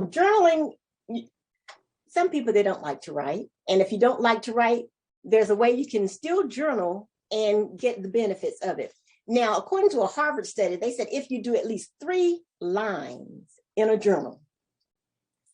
Journaling, some people, they don't like to write. And if you don't like to write, there's a way you can still journal and get the benefits of it. Now, according to a Harvard study, they said if you do at least 3 lines in a journal,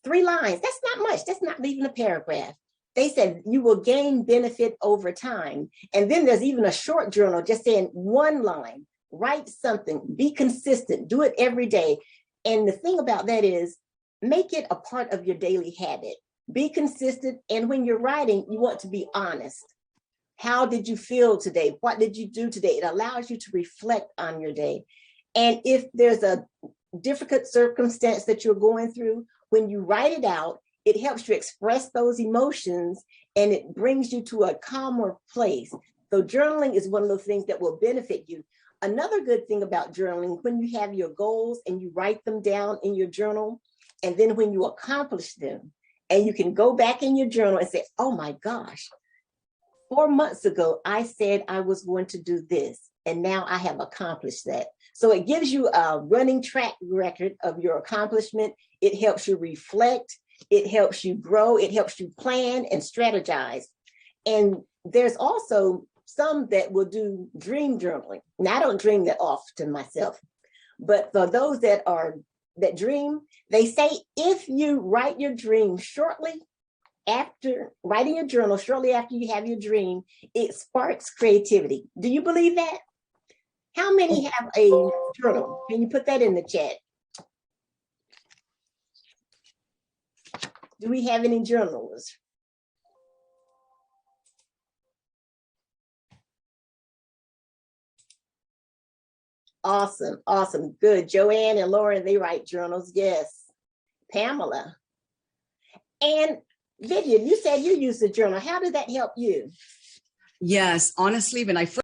3 lines, that's not much. That's not even a paragraph. They said you will gain benefit over time. And then there's even a short journal just saying 1 line, write something, be consistent, do it every day. And the thing about that is, make it a part of your daily habit. Be consistent. And when you're writing, you want to be honest. How did you feel today? What did you do today? It allows you to reflect on your day. And if there's a difficult circumstance that you're going through, when you write it out, it helps you express those emotions and it brings you to a calmer place. So journaling is one of those things that will benefit you. Another good thing about journaling, when you have your goals and you write them down in your journal, and then when you accomplish them, and you can go back in your journal and say, oh my gosh, 4 months ago, I said I was going to do this, and now I have accomplished that. So it gives you a running track record of your accomplishment. It helps you reflect. It helps you grow. It helps you plan and strategize. And there's also some that will do dream journaling. Now, I don't dream that often myself, but for those that dream, they say if you write your dream shortly after writing your journal, shortly after you have your dream, it sparks creativity. Do you believe that? How many have a journal? Can you put that in the chat? Do we have any journalers? Awesome, awesome, good. Joanne and Lauren, they write journals, yes. Pamela. And Vivian, you said you use the journal. How did that help you? Yes, honestly, when I first